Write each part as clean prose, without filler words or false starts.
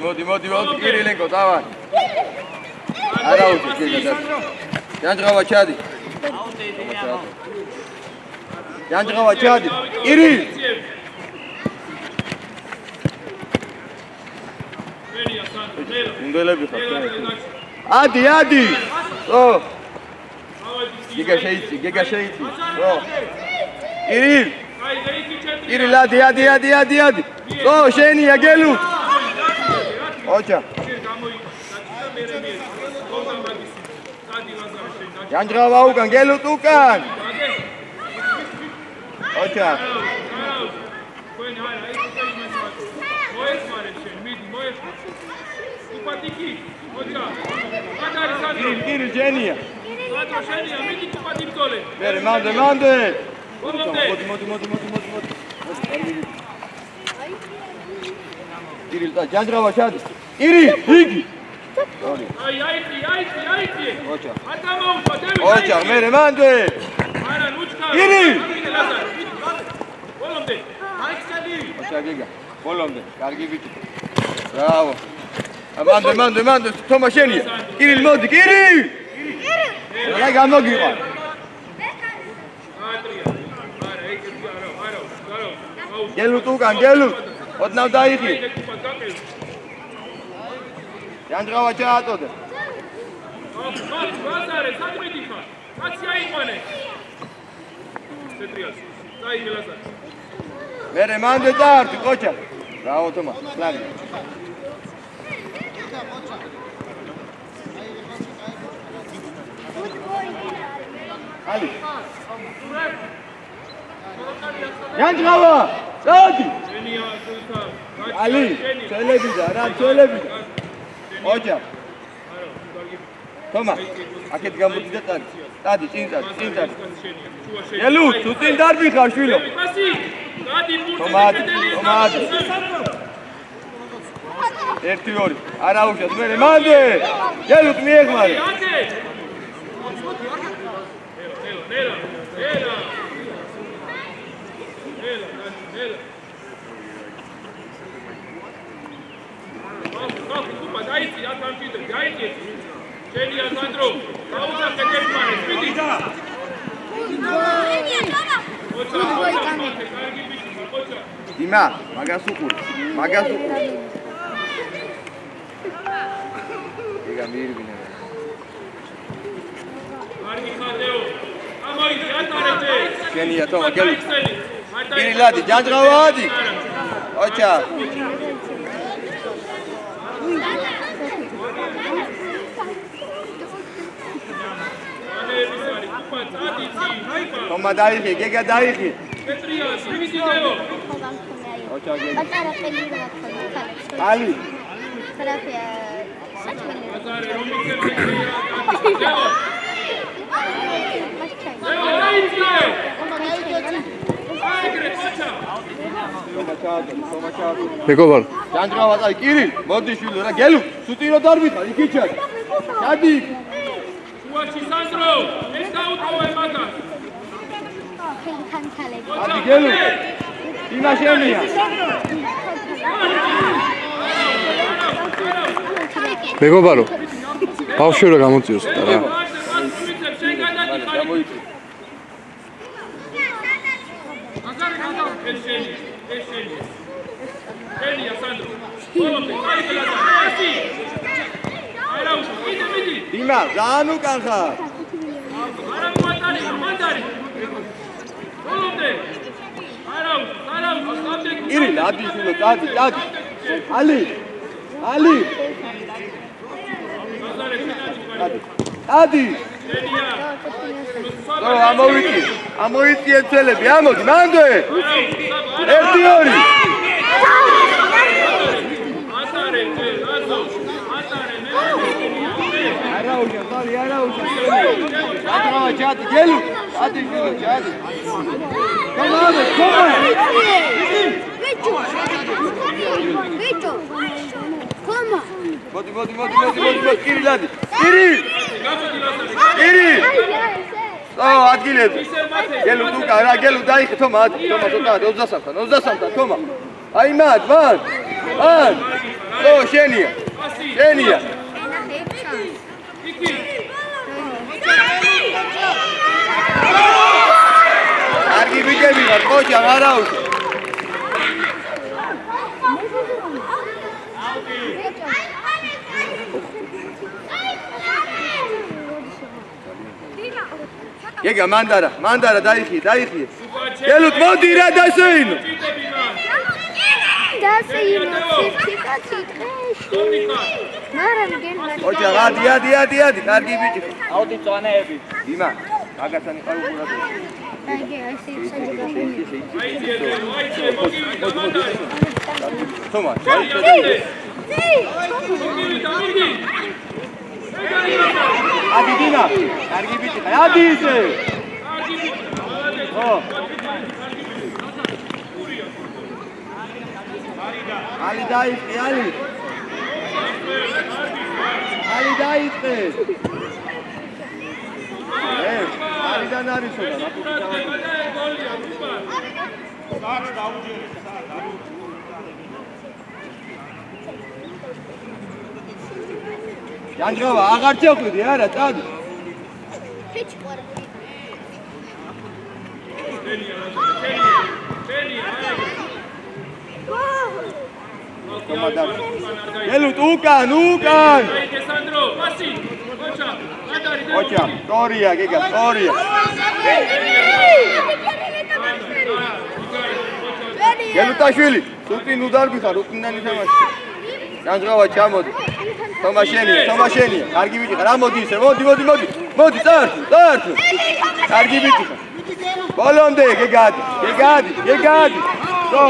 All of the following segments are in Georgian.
მოდი, კირილენკო, დავარ. არა უჩი, ჯანჯღავა ჩადი. ჯანჯღავა ჩადი. კირილ. უნდელები ხარ. ადი. ო. გიგა შეიცი. ო. კირილ, ადი. ო, შენია გელუ. ოჩა. ჯანჯღავა უკან, გელუ უკან. ოჩა. კირილ ჯენია. მერე მანდე. მოდი. კირილ და ჯანჯღავა ჩადი. კირილ, იგი. აი. ოჩა, მერე მანდე. კირილ. ოჩა გიგა. ბოლომდე. კარგი ბიჭი. ბრავო. მანდე, თომა შენია. კირილ მოდი, კირილ. რა გამოგიყვა? გელუ უკან. ოდნავ დაიხი. ჯანჯღავა ჩაატოდე. მერე მანდე წარდი, ყოჩა. ბრავო თომა, სლავი. ალი. ჯანჯღავა, წადი. ალი, წელებიდა. ოჯა. თომა, აქეთ გამოდი და წადი, წინ წადი. ელუ, თუ წინ დარბი ხარ შვილო. თომა. 1-2. არა უშავს, მერე მანდე. ელუ მიეხმარე. Dima, magasuku. Diga miri bine. Genia, toma, gelu. Gini ladi, janjgawa adi. Ocha. Toma daixi, gega daixi. Ocha gega. Ali. მეგობარ ჯანჯღავა წაი კირილ მოდი შვილო რა გელუ სუტირო დარბიხარ იქ იჩად ჩადი უაში სანდრო ეს დაუტოვე მაგას ადი გელუ იმაშენია მეგობარო ბავშვი რა გამოწიოს და რა Dima, zanu kanxa. Iri, ladi shilo, ladi. Ali. Ladi. No, amoviti etelebi, amodi, mande. 1-2. Çadı gel. Hadi gel çadı. Tamam tamam. Veto. Koma. Hadi. Gir hadi. Gir. Aa hadi gel. Gel Luka, gel dayı Toma hadi. Toma 20 Toma. Aymat var. ან ო შენია შენია კარგი ბიჭები ვარ ყოჩა არა უშ Yega mandara daixi Gelut modi ra daseino Ocha adi kargi bichi Audi tsvanebi Dima agatsani qarugura Toma Adi Dina kargi bichi adi se Ali daixi Ali daixi Ali danariso da Janjova აღარ წევყვიდი არა წადი Gelut ukan Ocha storia giga storia Gelutashvili suti nudar bixar uknani tamashi Janjova chamodi Tomashenia კარგი ბიჭი ხარ მოდი ისე მოდი წართ კარგი ბიჭი ხარ ბოლომდე გეგადი სო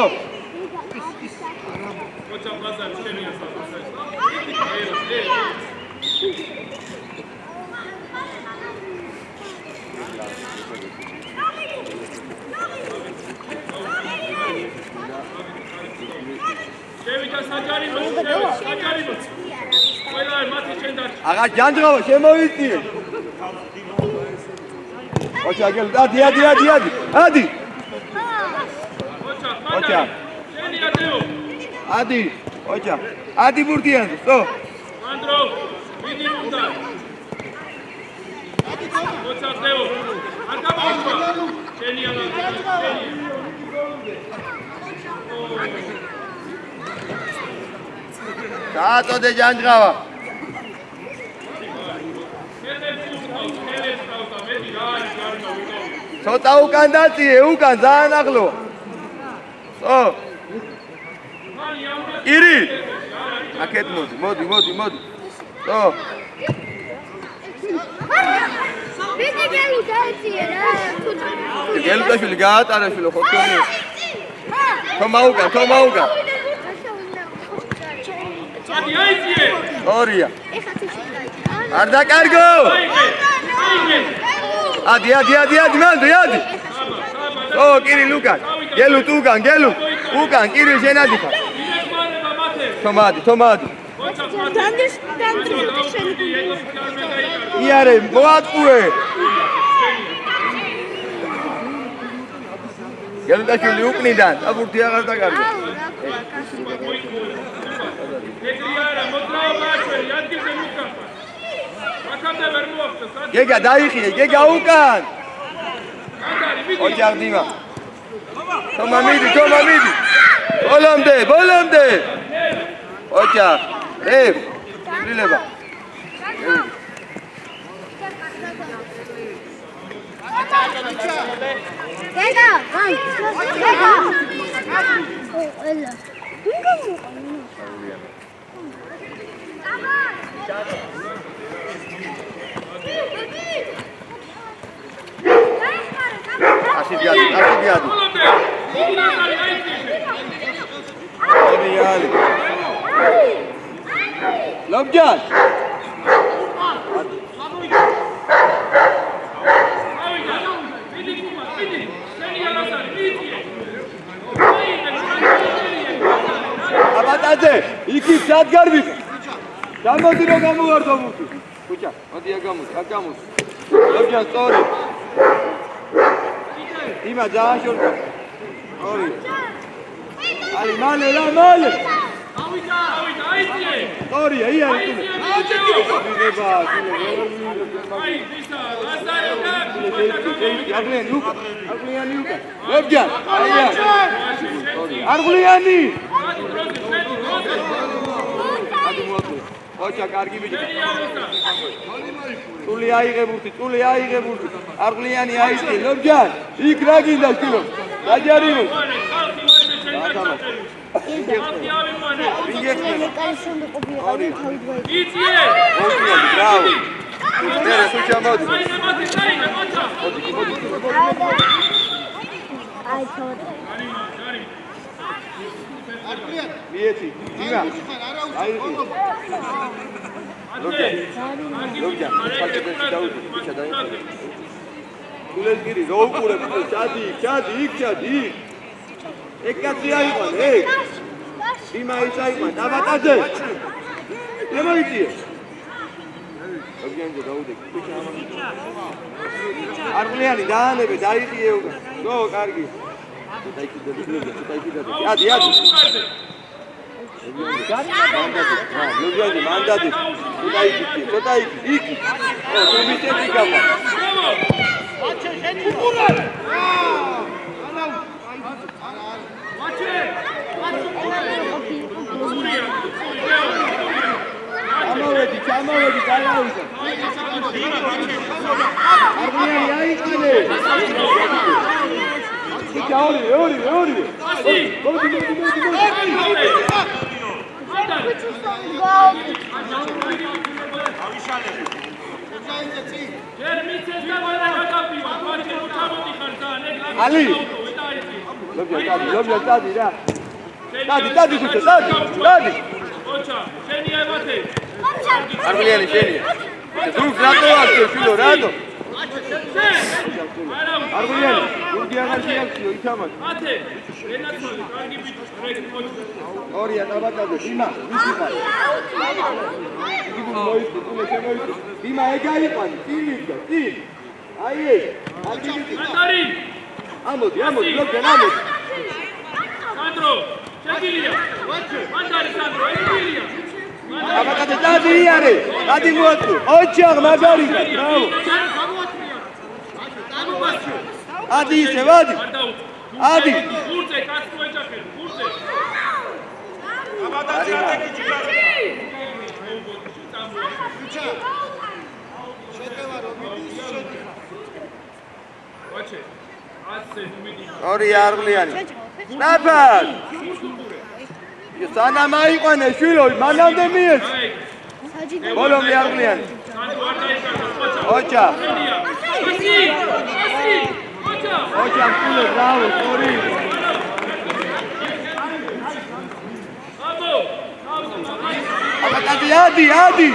Aga Janjova შემოვიწიე. Ocha gel adi. Ocha. Adi. Ocha. Adi burdian. So. Andro, vidi unda. Ocha Teo. Arka boshva. Geniala. Tato de Janjova. Sota ukan datsiye, ukan ძალიან ახლო. So. Iri. Aket მოდი. So. Ვიცი გელი დაიციე რა. გელუტაშვილი გაატარა შვილო ხო თქვენი. თომაუკან. Adi aizie. Storia. არ დაკარგო. Adi, mando. So, Kiri Lukan. Gelut ukan. Ukan, Kiri shenadi khar. Tomadi. Iare, moatque. Gelutashvili uknidan, aburti აღარ დაკარგო. Gega daixie, gega ukan. Ocha Dima. Toma midi. Bolomde. Ocha. Ref. Rileba. Gega. Oh, ella. Asidiadi. Genial. Lobjan. Abatadze, iki sadgar bixi. Გამოდი რომ გამოვარდო მუქი. Ხუჭა, მოდი აგამოს. Lobjan story. Dima ძალიან შორდა. ორი. Ali, male. Oraya, iyi yaptın. Arguliani. Hoca kargi bir. Tuli ayıge burti. Arguliani ayıge. Lobcan. İlk ragin da kilo. Rajarino. Tamam. Bravo. Bene, succiamo di. Vieti, diga. Lobcan. Falta de Daud. Kules giri, roğukure, çadi. Ekatı ayıpan, hey. Dima ayıpan, abatacı. Ne mi gidiyor? Lobcan Daud. Arguliani, daha ne be, daha iyi diye yok. Go, kargi. Hadi. Lobcan mandadı. Tutay gitti. O bir tek yapma. Çamavedi, kayağıysa. Arguliani yayıklı. Ori. Ali. Lobcan tadi da. Tadi kutu. Arguliani şeniye. Dur rato atıyor şunu rato. Arguliani, Turkiye karşı yapıyor, itamaz. Oraya tabatadı, Dima, Müslüman. Dima, egayı pan, değil. Hayır. Amut, Lobcan, Amut. Sandro, Şekiliya. Mandari Sandro, Şekiliya. Tabatadı, tadi yare, tadi muatlu. Ocak, Margarita, bravo. Hadi ise, hadi. Burse, kaç koyacak el, Burse. Oraya Arguliani. Ne yapar? Sana mayıkwane şilo, manam demiyiz. Bolom Arguliani. Hoca. Hocam şilo, bravo, sorry. Hadi.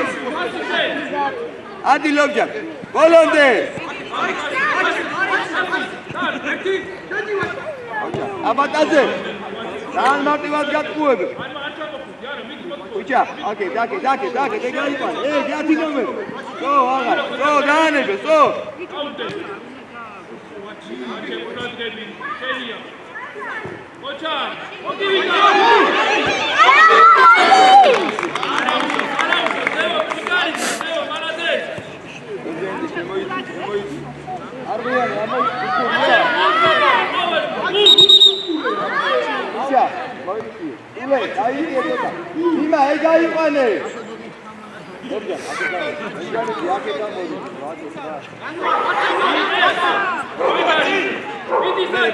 Hadi Lobcan. Volonde. Abatazı. Sağ martivat gatkuebi. Uça. Okey, dake. Tegayı pan. Gati nome. So, agar. So, dane be, so. Dima, egayı pane.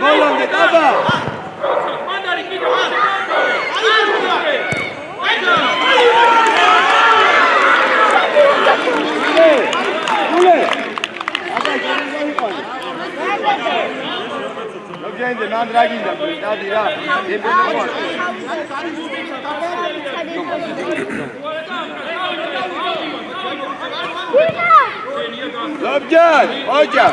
Volonde, taba. Lobcan de mandraginda, hadi ya. Lobcan, hoca.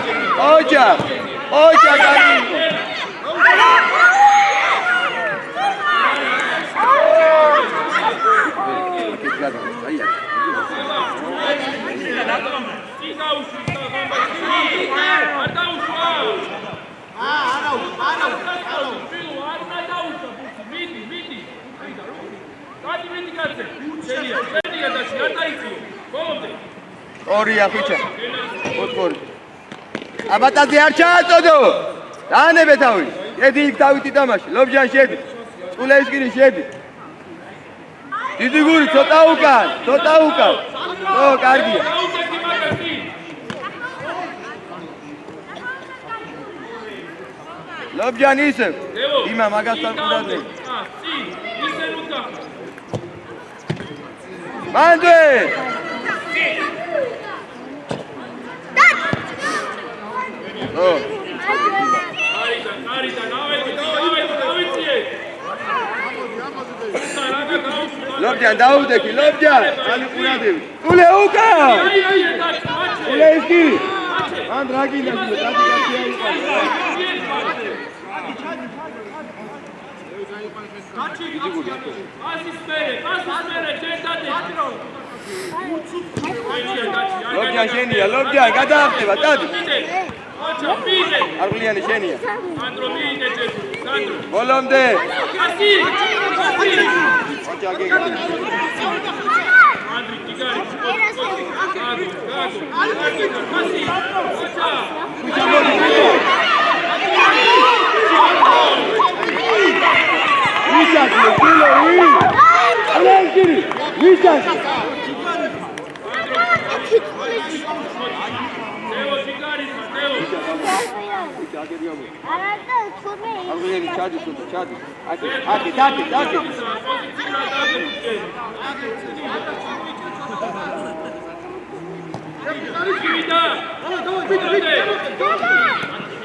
Hadi გენარია და არ დაიწიო. ბოლომდე. ორია ხიჩა. ოთხორი. აბატაზე არ ჩააწოდო. დაანებე თავი. შედი იქ დავითი თამაში. ლობჯან შედი. წულევსკინი შედი. დიდი გური ცოტა უკან. ო, კარგია. დაუჭექი მაგაზი. ლობჯან ისევ. იმა მაგასთან ყურადღე. წინ. ისე რუკა. მანდე. ო. არიდა, დავიციე. ლობჯან დაუდექი, ლობჯან. ალი ყურადღები. ულე უკა. ულე ისკი. მან რა გინდა დადიკაცია იყო. ლობჯან შენია, ლობჯან გადაახტება, დადი. არგლიანი შენია. ბოლომდე. ჩადი. აკი.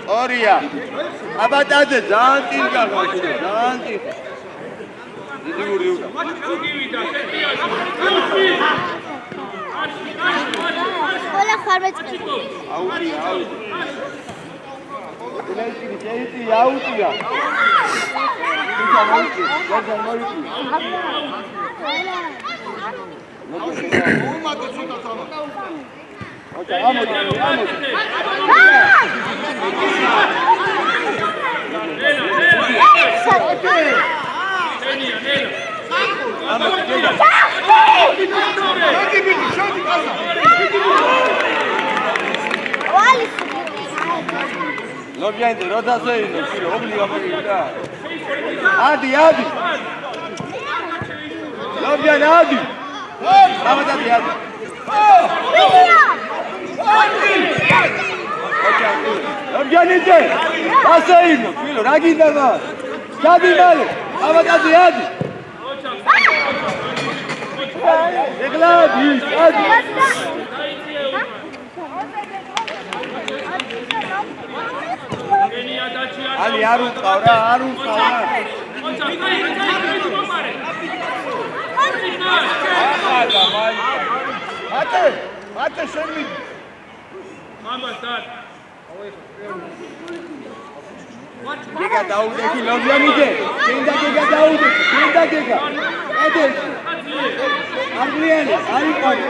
ორია. აბატაზე ძალიან წინ გახვალ, ძალიან წინ. დიდი გური უკა. ყველა ხარმეწკი. აუტია. ულეისკინი შეიტი აუტია. ლობჯანი როდასეინო, ობლიგა. ადი. ლობჯანი ადი. აბატაზე ადი. ლობჯანი ძე. ასეინო, ფილო, რა გინდა მას? ჩადი მალე. აბატაზე ადი. ეგლადი, ადი. ალი არ უყავ რა. ატე შენ მი. მამასთან. გიგა დაუდექი ლობიანიძე. შენ დაუდექი. ედე. არგლიანი, არიყარი.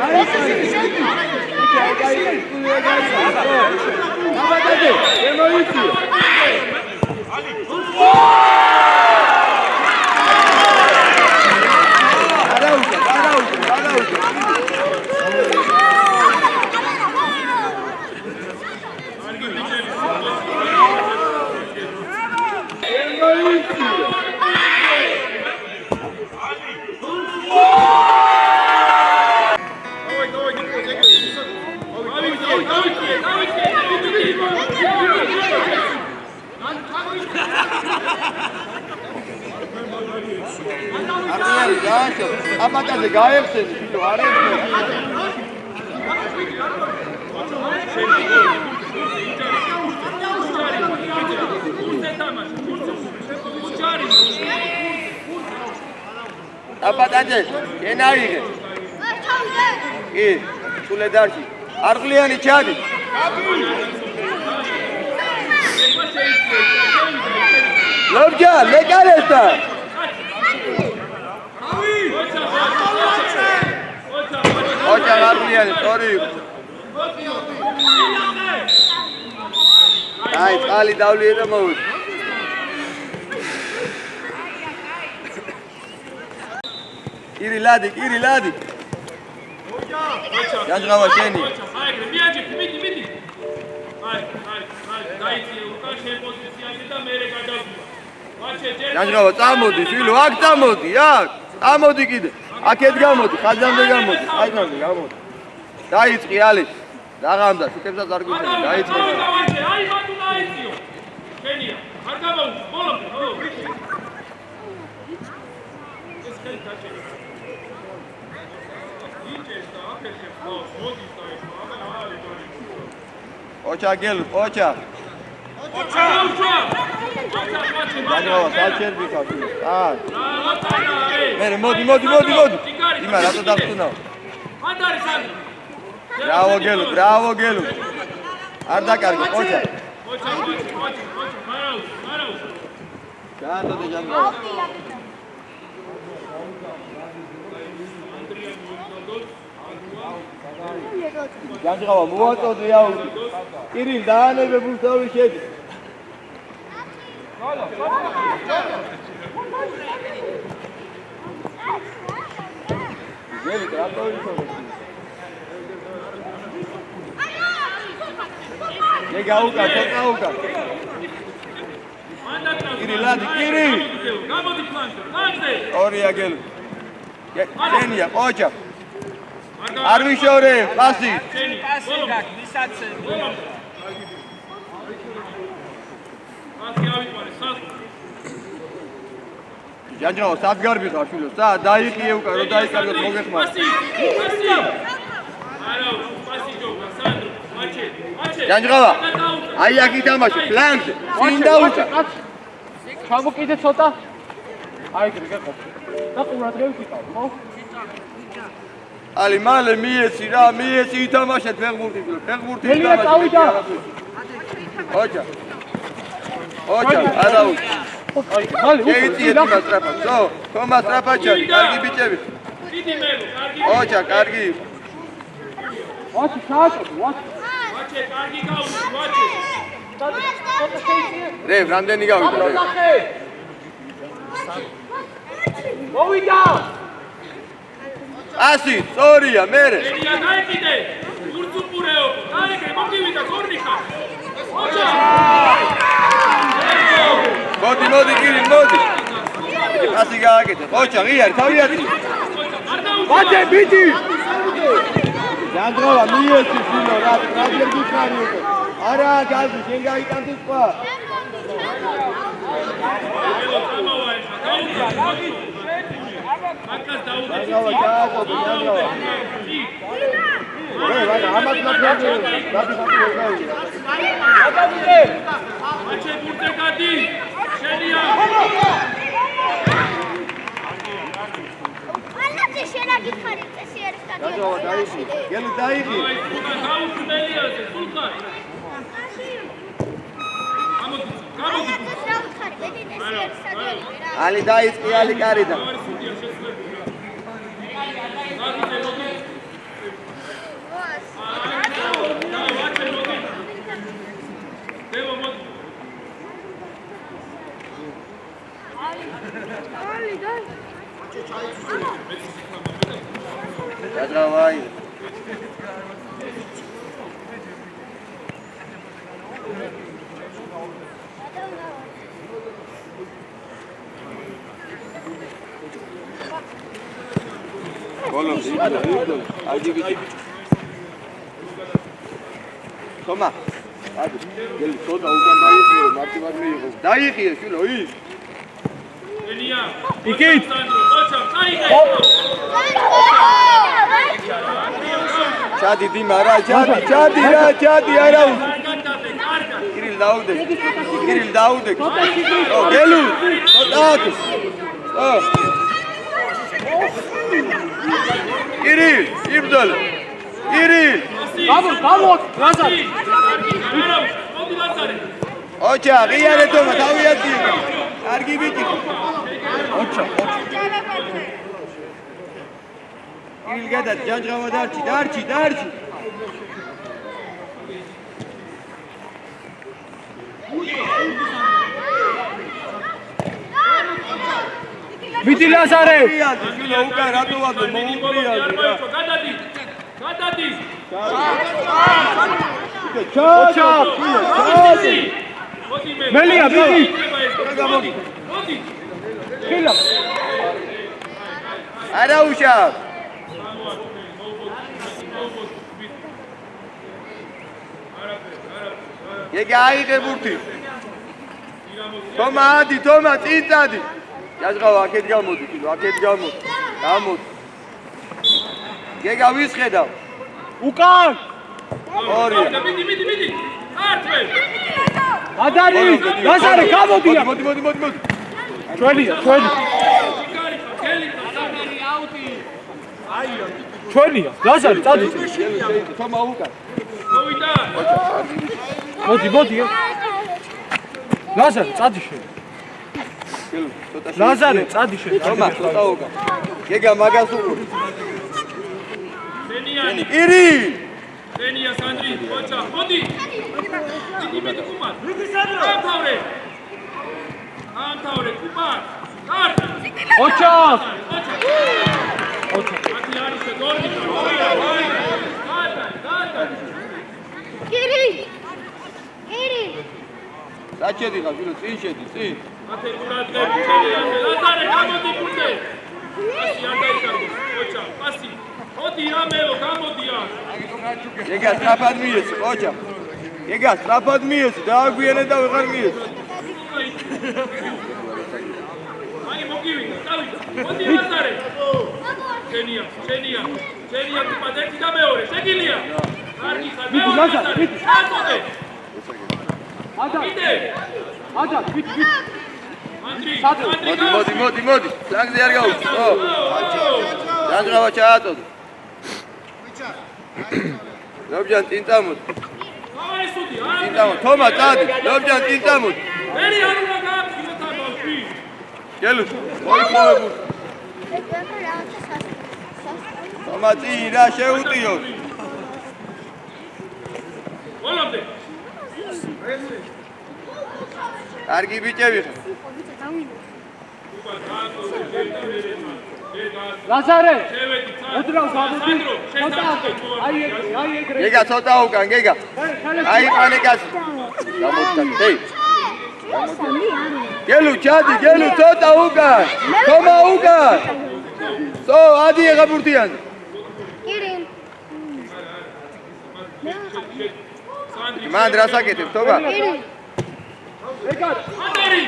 აბატაზე, შემოიწიო. გადაუჭე. აბატაზე გაეხსენი, თვითონ არ ეხსენი. აბატაზე, შენ აიღე. კი, სულედარში. არგლიანი ჩადი. ლობჯა, ლეკარესტა. ოჯა არგლიანი, სწორი. აი, წყალი დავლიე და მოვიდე. კირი ლადი. ჯანჯღავა შენი. აი, მიდი. აი, დაიწიე უკან შენ პოზიციაში და მე გადავიდა. ჯანჯღავა წამოდი, შვილო, აქ წამოდი, აქ. წამოდი კიდე. აქეთ გამოდი, ხაზამდე გამოდი, ხაზამდე გამოდი. დაიწყი ალი. დაღამდა, შეკებსაც არ გვიწევი, დაიწყი. აი, მათუ დაიწიო. შენია. არ გამოვიდა, ბოლომდე, ხო? ეს ხელი დაჭერა. იჭერს და აფერხებს, ხო, მოდის და ეს, აბა არის დონი. ოჩა გელუ, ოჩა. ჯანჯღავა, საჩერბი ხარ, შვილო. მე მოდი. იმა რატო დახტუნავ? ანდარი სანდრო. Bravo, gelu. არ დაკარგი, ოჩა. ოჩა, მარაუ. ჩაადოდე ჯანჯღავა. ჯანჯღავა, მოვაწოდე აუდი. კირილ, დაანებე ბურთოვი შედი. გელი, რატო ისოვე? გეგაუკა, თოკაუკა. კირილადი, კირილ. გამოდი ფლანგზე. ორია გელუ. შენია, ოჩა. არ ვიშორე, პასი. პასი გაკ, ვისაც. პასი ავიყვარე, სასწრაფო. ჯანჯღავა, სადგარბი ხარ შვილო, დაიხიე უკან, რომ დაიკარგოთ მოგეხმარ. პასი. არაუ, პასი ჯობა, სანდრო. ჯანჯღავა, აი აქ ითამაშე, ფლანგზე, წინ და უკან. ჩამოკიდე ცოტა. აი ეგრე გეყო. და ყურადღებით იყავ, ხო? ალი მალე მიეცი რა, ითამაშეთ ფეხბურთი, ფეხბურთი ელია წავიდა. ოჩა, არაუ. აი, მალე შეიწიეთ იმას სწრაფად, ზო, თომა სწრაფად ჩარი, კარგი ბიჭები. დიდი მელო, კარგი. ოჩა, კარგი. ვაჩი, ჩააწოდე, ვაჩი. ვაჩე, კარგი გავუშვი, ვაჩე. რევ, რამდენი გავიდა? მოვიდა. ასი, სწორია, მერე. ელია, დაიკიდე. ურცუპურეო, დაიგე, მოგივიდა, გორნიხა. ოჩა. მოდი, კირილ, მოდი. ასი გააკეთე. ოჩა, ღიარი, თავი აწი. ვაჩე, ბიჭი. ჯანჯღავა, მიეცი შვილო, რა ჯერ გიქარი უკვე. არა, გაზი, შენ გაიტანდი სხვა. ჯანჯღავა, ჩააწოდე, ჯანჯღავა. ამას ნახე, ვაჩე, ბურთე გადი. შენია. შენა გიხარი წესი არის ჯანჯღავა, დაიხი. გელი დაიხი. აი, უკან გაუშვებელია ეს, სულხან. გამოდი. რა გიხარი მეტი წესი არის სადღაც რა ალი დაიწყი, ალი კარიდან. ჯანჯღავა. ბოლომდე იბდო, აიდი ბიჭი. თომა, ადი, გელი ცოტა უკან დაიხიო, მარტივად მიიღო. დაიხიე, შვილო, ის. ელია. იქით. ოჩა, დაიგე. ჩადი დიმა რა, ჩადი არა. კირილ დაუდე. ო, გელუ, ცოტა აქ. ო. კირილ, იბდოლ. გამო, ლაზარი. მოდი ლაზარი. ოჩა, ღიარე თომა, თავი აწიე. კარგი ბიჭი. ოჩა. კირილ გადა, ჯანჯღავა დარჩი. მიდი ლაზარე. შვილო, უკან რატო ვადო, მოუპრიალდი რა. გადადი. გადადის. ჩოჩა მოდი მე. მელია ბიგი მოდი. მოდი. ხილა არა უშავ ეგ აიღე ბურთი თომა ადი თომა წიწადი ჯაჟღავა აქეთ გამოდი კიდო აქეთ გამოდი გამოდი გეგა ვის ხედავ უკან ორი მიდი. არტვე. ადარი ლაზარე გამოდია მოდი ჩვენია ჩვენია ლაზარე წადი თომა უკან მოვიდა. მოდი ლაზარე წადი შენ ლაზარე წადი შენ თომა ცოტა უკან გეგა მაგას უყურ სენიანი. ირი სენია სანდრი. ოჩა. მოდი. მიდი კუპარ. ამთავრე კუპარ. არტ. ოჩა აკი არის გოლი. გირი საჩედი ხარ ფილო წინ შედი წინ ათე ყურადღები შეიძლება. ლაზარე გამოდი კუნდე. პასი არ დაიკარგო. ოჩა. პასი. მოდი ამეო გამოდია. გეგა სტრაფად მიეცი ოჯა გეგა სტრაფად მიეცი დააგვიანე და ვეღარ მიეცი აი მოგივიდა. წავიდა. მოდი ლაზარე. შენია კუპად ერთი და მეორე. შეგილია. კარგი ხარ. მეორე ლაზარე. აკოდე. ადა ვით მოდი ლანგზე არ გაუჩი ო დაჟღავა ჩაატოდ ლობჯან წინ წამოდი აი სუდი. წინ წამოდი თომა წადი ლობჯან წინ წამოდი მერი არ უნდა გააფიქრო თავში. გელუ მოიქოვებულ თომა წინ რა შეუტიო ბოლომდე. კარგი ბიჭები ხარ ლაზარე შევედი. უდრავს გამოდი ცოტა აი ეგრე გეგა ცოტა უკან გეგა აი პანიკას გამოდი ჰეი გელუ ჩადი გელუ ცოტა უკან თომა უკან სო ადი ეგა ბურთიან მან რასაკეთებ თომა ანდერი.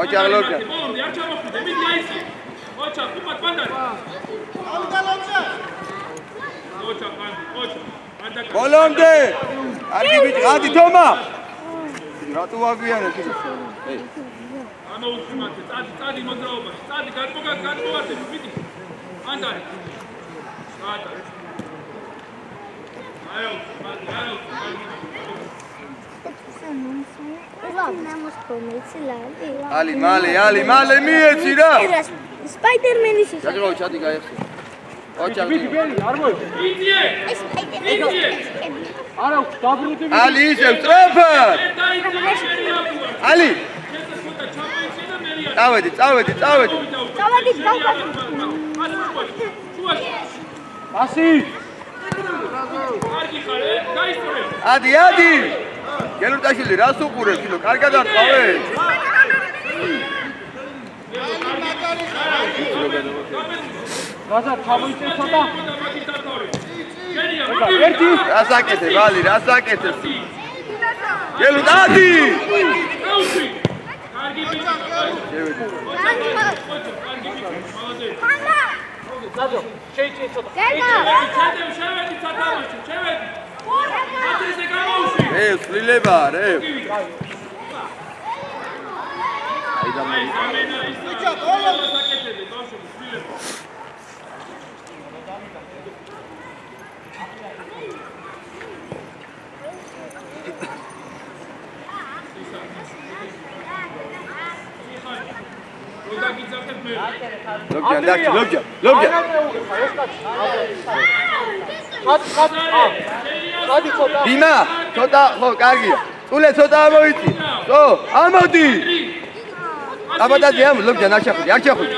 ოჯა ლობჯა ბოლომდე არ ჩამოხვიდე. მიდი აიცი. ოჩა კუპად პანდარი. ოჩა პანდი. ოჩა. პანდა. ბოლომდე კარგი ბიჭი გადი თომა რატო აგვიანებ ისე ჰეი ამოუსმათე. წადი მოძრაობაში. წადი გადმოვარდე. მიდი. ანდარი. გაატარე. აიო. ალი მალე მიეცი რა სპაიდერმენის ის დაჟღავა ჩადი გაიხსნა ოჯა ბიგი არ მოი იძიე. არა დაბრუნდი ალი ისევ სტრაფად ალი წავედი წავედი გავკეთე ასი კარგი ხარ. გაიწურე. ადი გელუტაშვილი რას უყურებ ფილო კარგად არ ყავე ლაზარ ჩამოიწე ცოტა შენია. ერთი რასაკეთებ ალი რასაკეთებ გელუტადი აუში. კარგი ბიჭი. საჯო შეიწე ცოტა შევედი სათამაშო. შევედი. ათესე გამოუში. სვლილება რე აი და აი გამენა ის. ბიჭო ბოლო საკეთებდი ბავშვები შვილება. ლობჯან დაკი ლობჯან ხადი ცოტა დიმა ცოტა ხო კარგია წულე ცოტა ამოიწი ხო ამოდი აბადადი ამ ლობჯან არ ჩახვიდი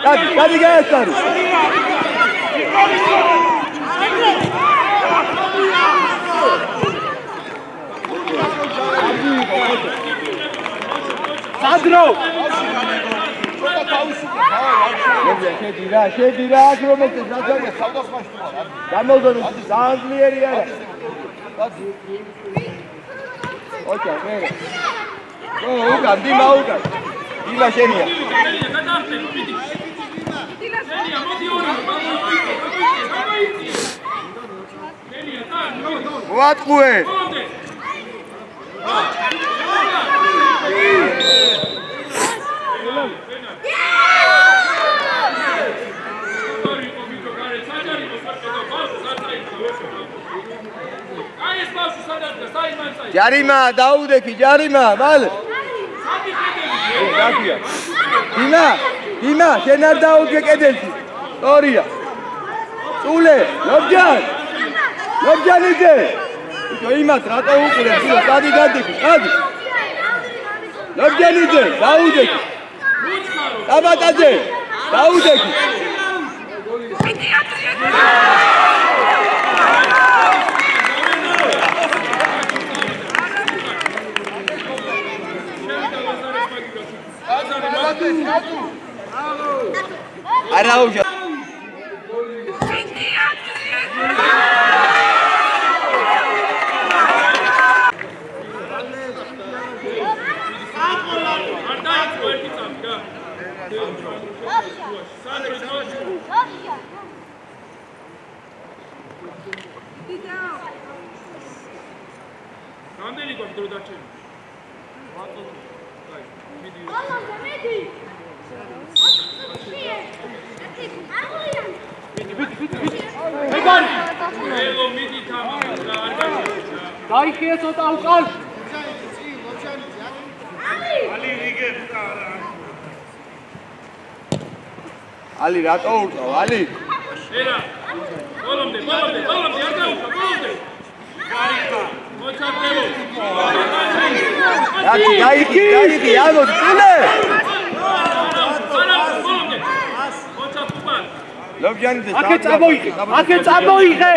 გადი გაესწარი. სადრო შედი რა აქ რომელზეც ნაცარია სავდას მასშტაბა. გამოდონი ძალიან ძლიერი არა. ოჩა მე. უკან დიმა უკან. დიმა შენია. ვატყუე. ჯარიმა დაუდექი ჯარიმა მალე დიმა შენ არ დაუდგე კედელში სწორია წულე ლობჯანიძე იცო იმას რატო უყურებ იცო დადი გადიქი დადი ლობჯანიძე დაუდექი აბატაძე დაუდექი Araújo. რამდენი გვაქვს დრო დარჩენილი? დაიხიე ცოტა უკან ალი რატო ურწავ ალი ერა ბოლომდე არ გაუხა ბოლომდე მოჩარდელო გაიქი ამოდ წილე ბოლომდე მოჩარდუპან ლობჯანიძე აქე წამოიღე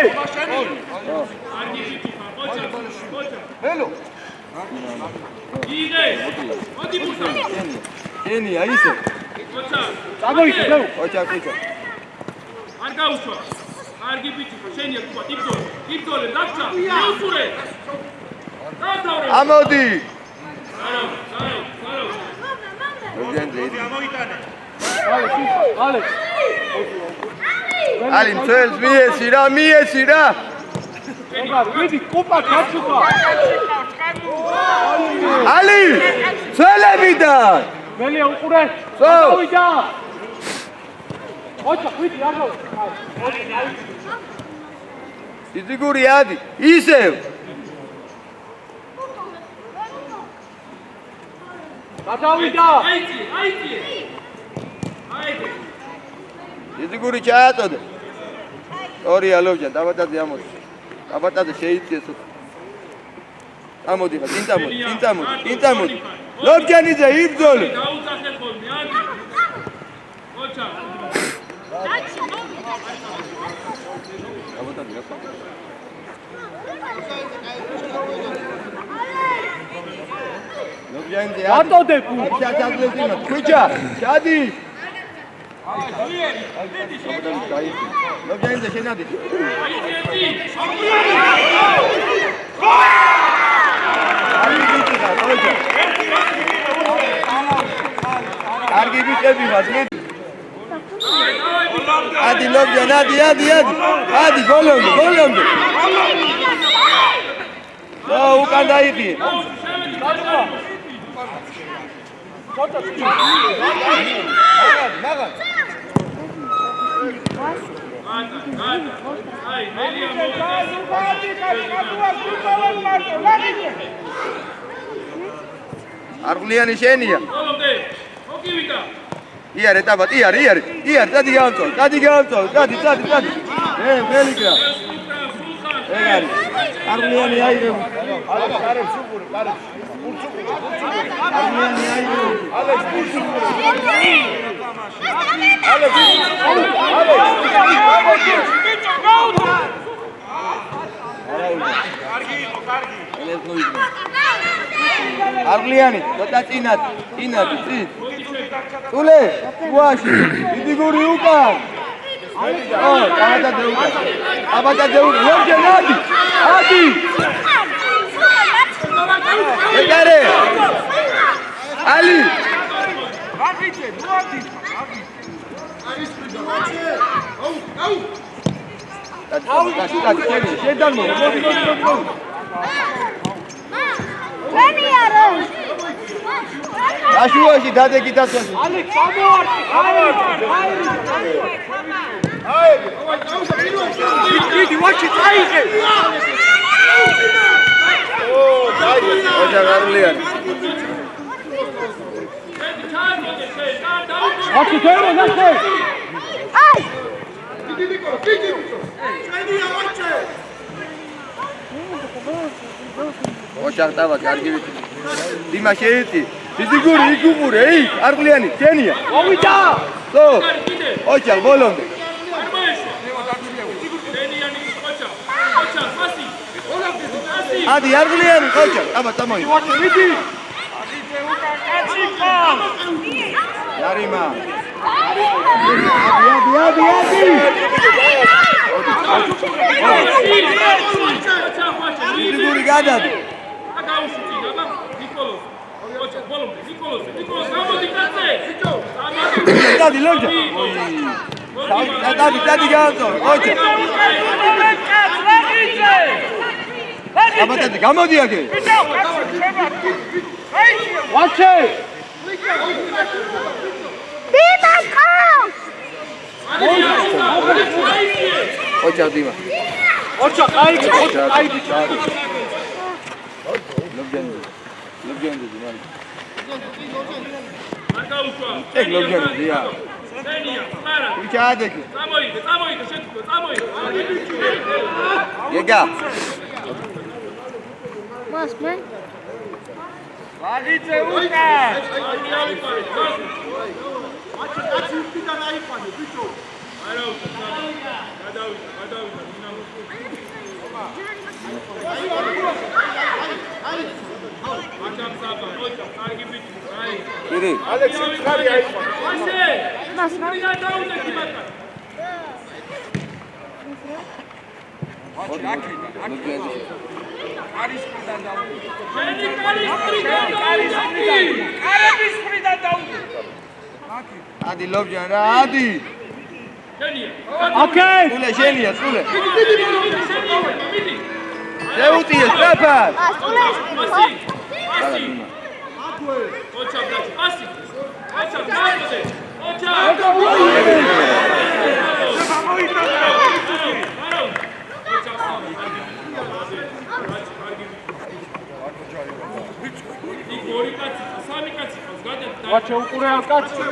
ველო იგე მოდი ბუსა ენია ისე მოჩა წამოიღე ნუ ოჩა არ გაუშვა კარგი ბიჭი ხო შენია თქო იბძოლე დაგჭა მიუსურე დათავრე ამოდი არა ლობჯანიძე გამოიტანე ale ალი მცველს მიესი რა ვიდი კუპა გაჩუქა ალი ცველებიდან მელია უყურე სო დავიდა ოჩა ვიდი არ გავა იზიგური ადი ისევ გადავიდა აიწი იზიგური ჩააწოდე ორია ლობჯან დაბატაძე ამოდი დაბატაძე შეიწიეს ამოდი ხა წინ წამოდი ლობჯანიძე იბძოლე დაუწახე ხოლმე ადი მოჩა დაბატაძე რა ლობჯანიძე ატოდებ ჩაძლებინა ქუჩა ჩადი ლობჯანიძე შენადი კარგი ბიჭები ვართ ადი ლობჯან ადი გოლომდე უკან დაიხიე მაგარ აი მელია არღლიანი შენია ბოლომდე მოგივიდა იარე ტაბატ იარე დადი გამწო დადი მელიკრა ეგარი არღლიანი აიღე კარებს უყურე არღლიანი აიღე ალეს არგლიანი, ცოტა წინად, წინ. წულე, შუაში, დიდი გური უკან. აბატადე უკან. ლობჯენ, ადი. ეკარე. ალი. შედანო, მოდი. აშუაში დადეგი დაცვაში. დიდი ვაჩი წაიღე. ოჯა გარლიანი. აკი თერო ნახე. აი! ოჯა დავა კარგი ვიცი. დიმა შეიტი. დიდი გური იგუმურე, არგლიანი, თენია. მოვიდა. სო. ოჯა ბოლომდე. ადი არგლიანი ხოჭა, აბა წამოი. ვიდი. яриმა. ადი. დიდი გური გადადე. დადი ლოჯა. დადი გაანწო, ოჯა. აბატადი გამოდი აქე. ვაჩე. დიმაკო! ოჯა დიმა. ოჩა ყაიდი, ყაიდი. ლობჯენი დიმა. ეგ ლობჯენი დია. ვიჩადეკი. წამოიდე, შეთქო, წამოიდე. ეგა. მას მე? ვაღიცე უკან. ირი. ალექსი ხარი აიყვანე. მას რა? არის ფრიდან დაუდი. კარების ფრიდან დაუდი. ადი ლობჯან რა, ადი. ოკეი. წულე შენია, წულე. შეუტიე, სტრაფად. ვაჩე უყურე კაცი.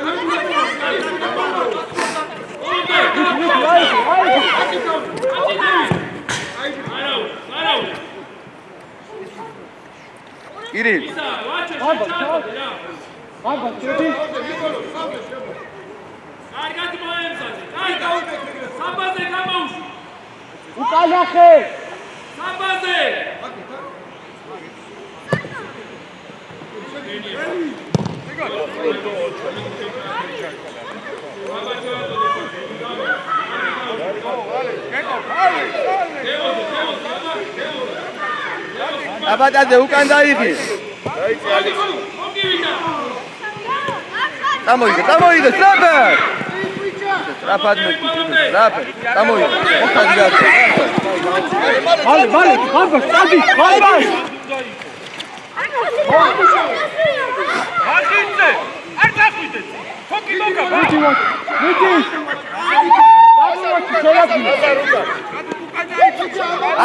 ირი. აბა, შედი. კარგად მოემზადე. კარგად. საბაზე გამოვში. უკანახე. საბაზე. აბატაძე უკან დაიღი. წამოიდე, სტრაფად. სტრაფად მეტი, სტრაფად. წამოიდე. მოხალ გაწე. მალე, ხალხა, სტადი, ხალხა. აღიძე. არ დახვიდეთ. თოკი მოგაბა. მიდი.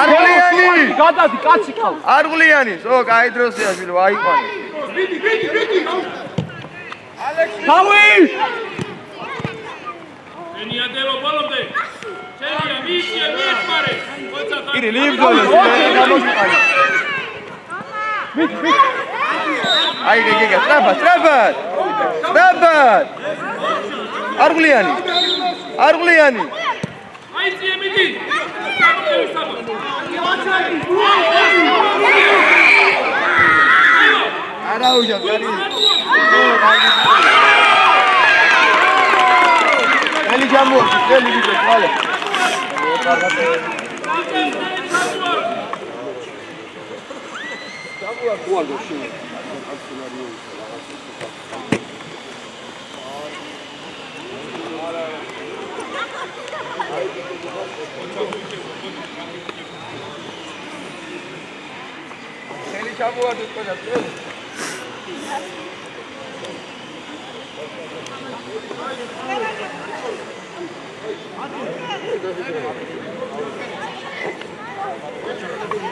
არგლიანი. გადადი, კაცი ხალ. არგლიანი, სო, კაი დროსია შვილო, აიყვანე. თავი! ენიადელო ბოლომდე. შენია მისია მიეხმარე. ირი ლიბძოლე, გამოსყარი. მიდი. აი გეგა, სტრაფად. არ არღლიანი. აიწიე მიდი. გამოყევი საბა. არა უშავ, კარი. ხელი ჩამოაქვს, ხელი ვიდე, ხალე. ხელი ჩამოაქვს ყველა წელი.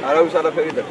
არა უშ არაფერი და